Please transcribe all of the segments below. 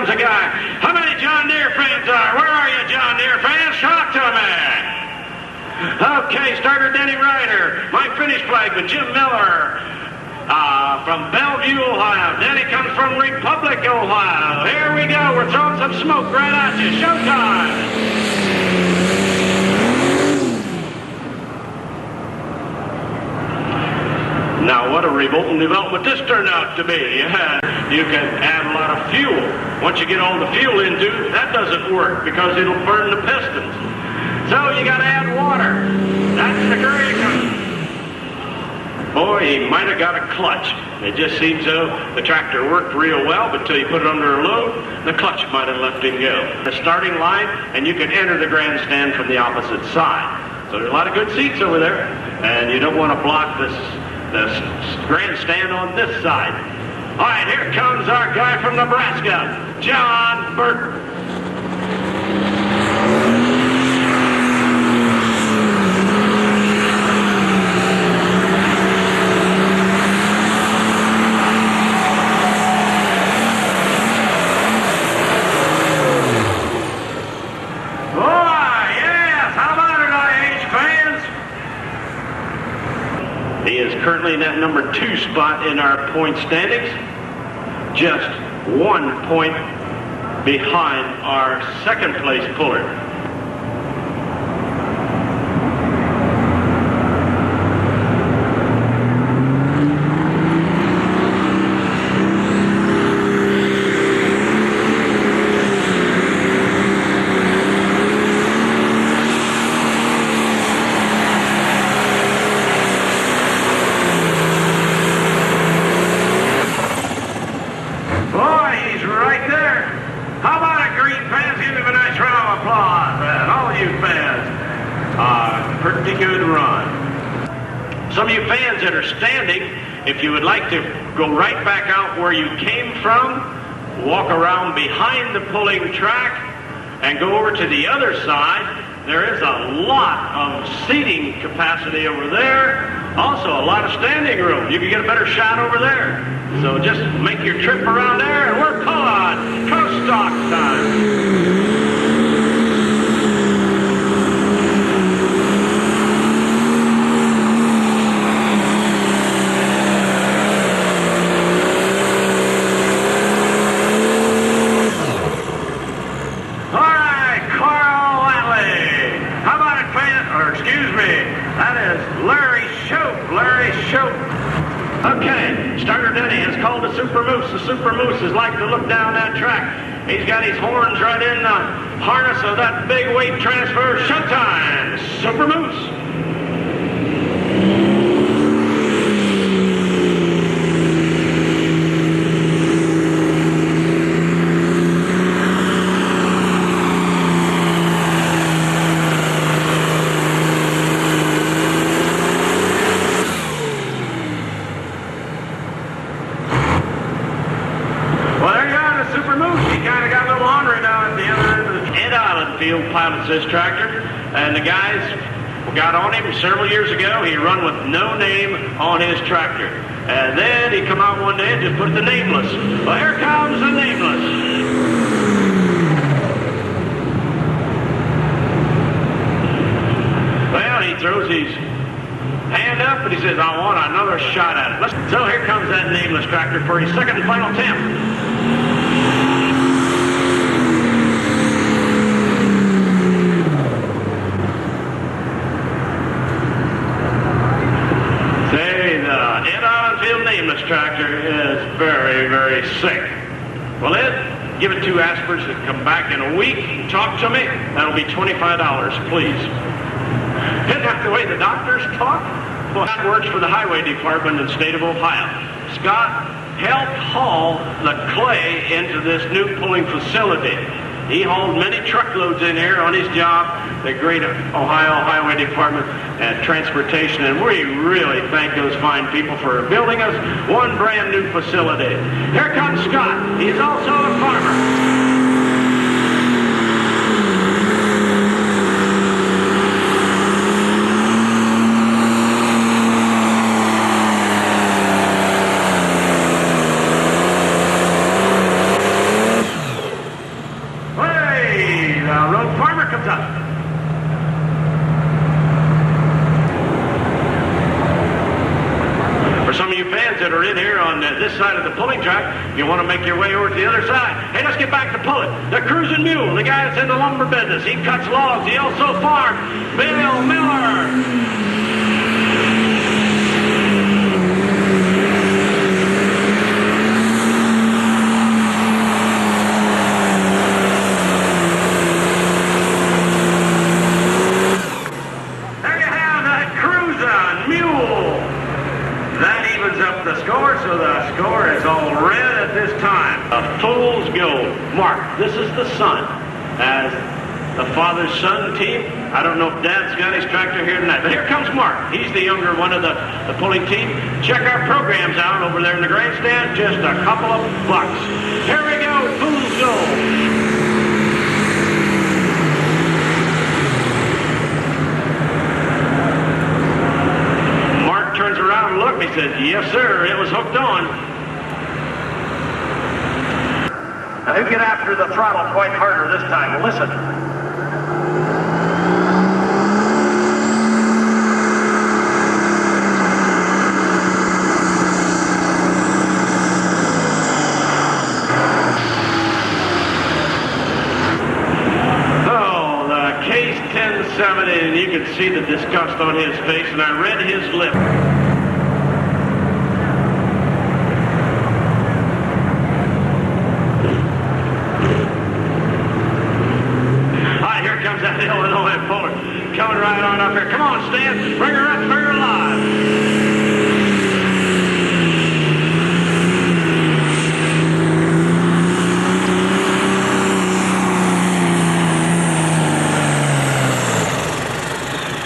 comes a guy. How many John Deere fans are? Where are you, John Deere fans? Talk to me. Okay, starter Denny Ryder. My finish flagman, Jim Miller. From Bellevue, Ohio. Denny comes from Republic, Ohio. Here we go. We're throwing some smoke right at you. Showtime. Now, what a revolting development this turned out to be. You can add a lot of fuel. Once you get all the fuel into, that doesn't work because it'll burn the pistons. So you got to add water. That's the correction. Boy, he might have got a clutch. It just seems though the tractor worked real well, but until you put it under a load, the clutch might have left him go. The starting line, and you can enter the grandstand from the opposite side. So there's a lot of good seats over there, and you don't want to block this grandstand on this side. All right, here comes our guy from Nebraska, John Burton. He is currently in that number 2 spot in our point standings, just 1 point behind our second place puller. Pretty good run. Some of you fans that are standing, if you would like to go right back out where you came from, walk around behind the pulling track, and go over to the other side, there is a lot of seating capacity over there. Also, a lot of standing room. You can get a better shot over there. So just make your trip around there, and we're pulling co-stock time. Okay, starter Denny is called the Super Moose. The Super Moose is like to look down that track. He's got his horns right in the harness of that big weight transfer. Showtime, Super Moose. Pilots this tractor, and the guys got on him several years ago. He run with no name on his tractor, and then he come out one day and just put the nameless. Well, here comes the nameless. Well, he throws his hand up and he says, I want another shot at it. So here comes that nameless tractor for his second and final attempt. Nameless tractor is very, very sick. Well, Ed, give it 2 aspirins and come back in a week and talk to me. That'll be $25, please. Isn't that the way the doctors talk? Well, that works for the Highway Department in the state of Ohio. Scott helped haul the clay into this new pulling facility. He hauled many truckloads in here on his job, the great Ohio Highway Department and Transportation, and we really thank those fine people for building us one brand new facility. Here comes Scott. He's also a farmer. on this side of the pulling track. You want to make your way over to the other side. Hey, let's get back to pulling. The cruising mule, the guy that's in the lumber business. He cuts logs. He also farms. Bill Miller. The score, so the score is all red at this time. A fool's gold. Mark, this is the son. As the father's son team. I don't know if Dad's got his tractor here tonight, but here comes Mark. He's the younger one of the pulling team. Check our programs out over there in the grandstand. Just a couple of bucks. Here we go, fool's gold. Turns around and looked. He said, yes, sir, it was hooked on. Now, who get after the throttle quite harder this time? Listen. Oh, the Case 1070, and you could see the disgust on his face, and I read his lip. Illinois puller coming right on up here. Come on, Stan. Bring her up, bring her alive.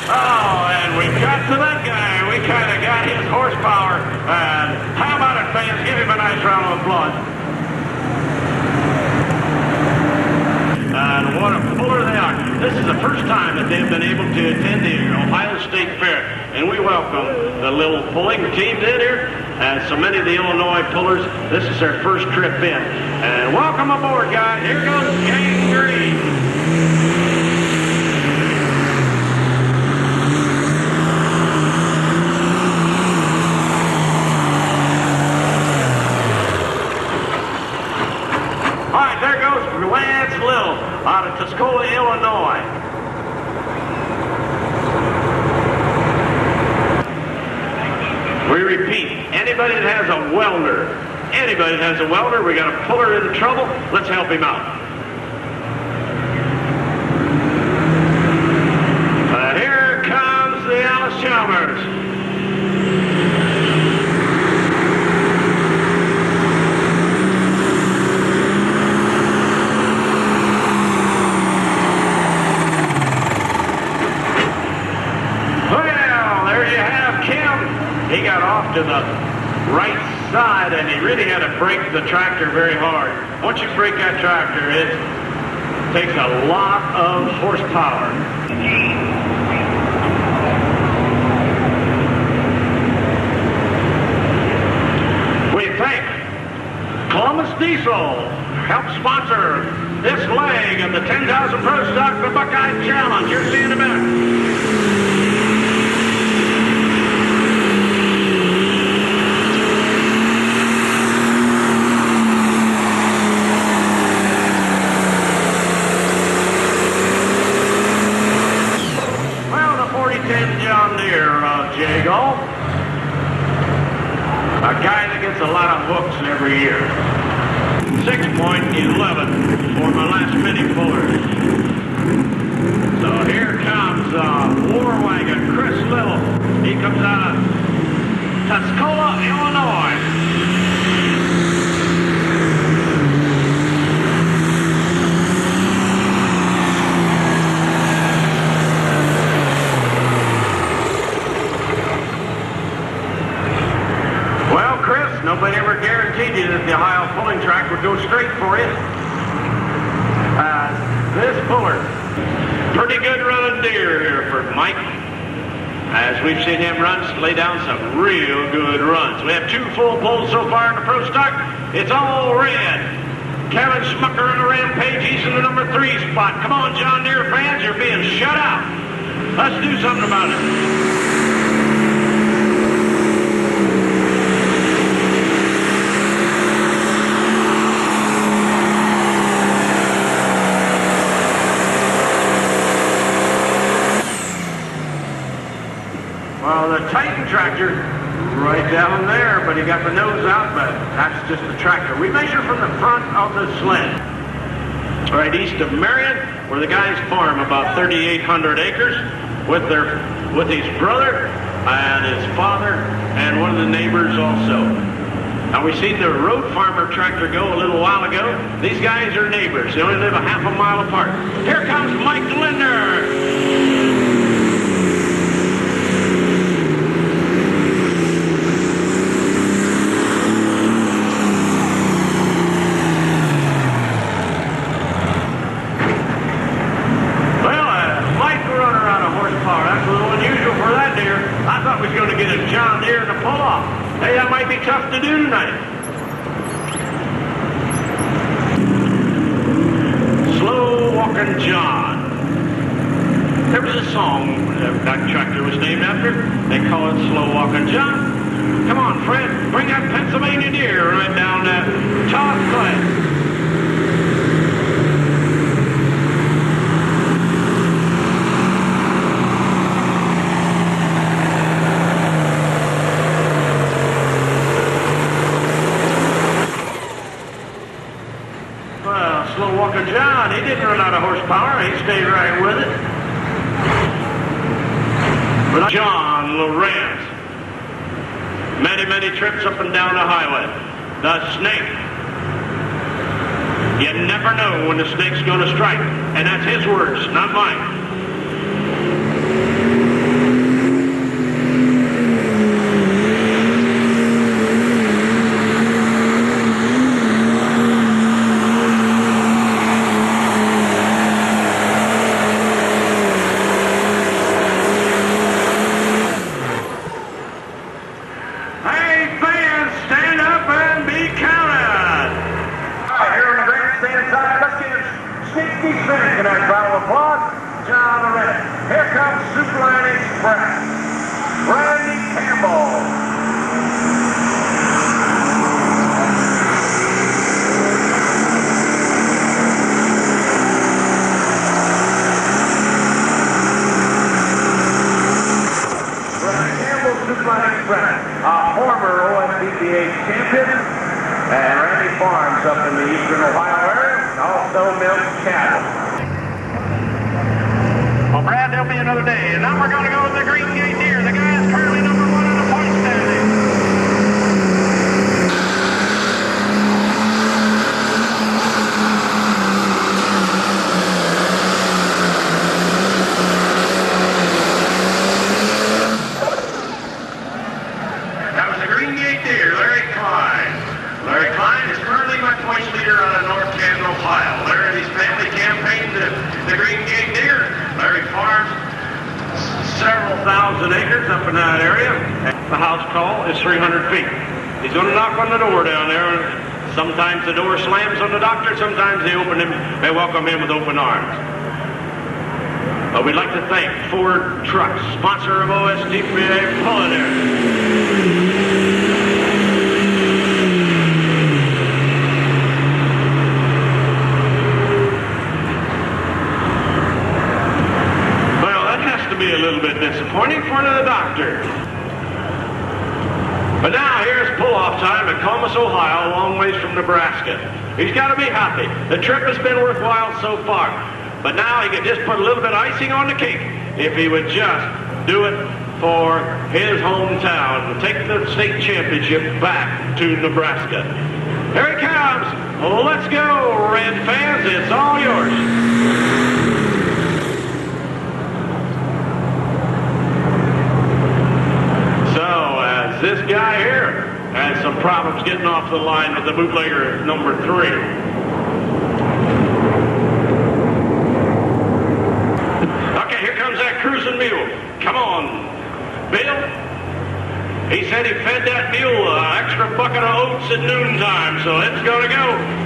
Oh, and we got to that guy. We kind of got his horsepower. And how about it, fans? Give him a nice round of applause. And what a puller they are. This is the first time that they've been able to attend the Ohio State Fair. And we welcome the little pulling teams in here. And so many of the Illinois pullers, this is their first trip in. And welcome aboard, guys. Here goes Gang Green. All right, there goes Lance Little out of Tuscola, Illinois. We repeat, anybody that has a welder, we got a puller in trouble, let's help him out. Here comes the Alice Chalmers. He got off to the right side, and he really had to brake the tractor very hard. Once you brake that tractor, it takes a lot of horsepower. We thank Columbus Diesel, help sponsor this leg of the 10,000 Pro Stock the Buckeye Challenge. You're seeing a minute. John Deere Jago, a guy that gets a lot of hooks every year. 6.11 for my last mini pullers. So here comes War Wagon, Chris Little. He comes out of Tuscola, Illinois. Nobody ever guaranteed you that the Ohio pulling track would go straight for you. This puller, pretty good running deer here for Mike. As we've seen him lay down some real good runs. We have 2 full pulls so far in the Pro Stock. It's all red. Kevin Schmucker in the Rampage. He's in the number 3 spot. Come on, John Deere fans, you're being shut out. Let's do something about it. Well, the Titan tractor, right down there, but he got the nose out, but that's just the tractor. We measure from the front of the sled. Right east of Marion, where the guys farm about 3,800 acres with his brother and his father and one of the neighbors also. Now, we seen the road farmer tractor go a little while ago. These guys are neighbors. They only live a half a mile apart. Here comes Mike Linder. John Deere to pull off. Hey, that might be tough to do tonight. Slow Walking John. There was a song that tractor was named after. They call it Slow Walking John. Come on, Fred, bring that Pennsylvania Deer right down that Todd Clay. John, he didn't run out of horsepower. He stayed right with it. But John Lawrence, many trips up and down the highway. The snake. You never know when the snake's going to strike. And that's his words, not mine. Sometimes the door slams on the doctor, sometimes they welcome him with open arms. But we'd like to thank Ford Trucks, sponsor of OSTPA Culinary. Well, that has to be a little bit disappointing for the doctor. But now here's pull-off time at Columbus, Ohio, a long ways from Nebraska. He's got to be happy. The trip has been worthwhile so far. But now he could just put a little bit of icing on the cake if he would just do it for his hometown to take the state championship back to Nebraska. Here he comes. Well, let's go, Red fans. It's all yours. This guy here had some problems getting off the line with the bootlegger number 3. Okay, here comes that cruising mule. Come on, Bill. He said he fed that mule an extra bucket of oats at noontime, so it's going to go.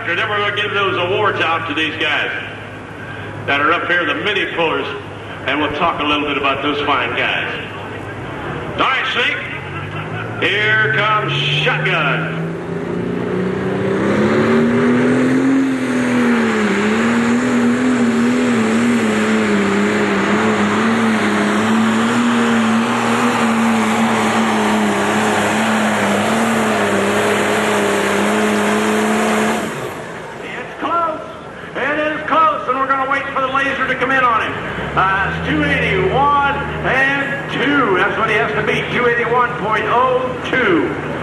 Buster. Then we're going to give those awards out to these guys that are up here, the mini pullers, and we'll talk a little bit about those fine guys. All right, Snake, here comes Shotgun. To come in on him. It's 281 and 2. That's what he has to beat, 281.02.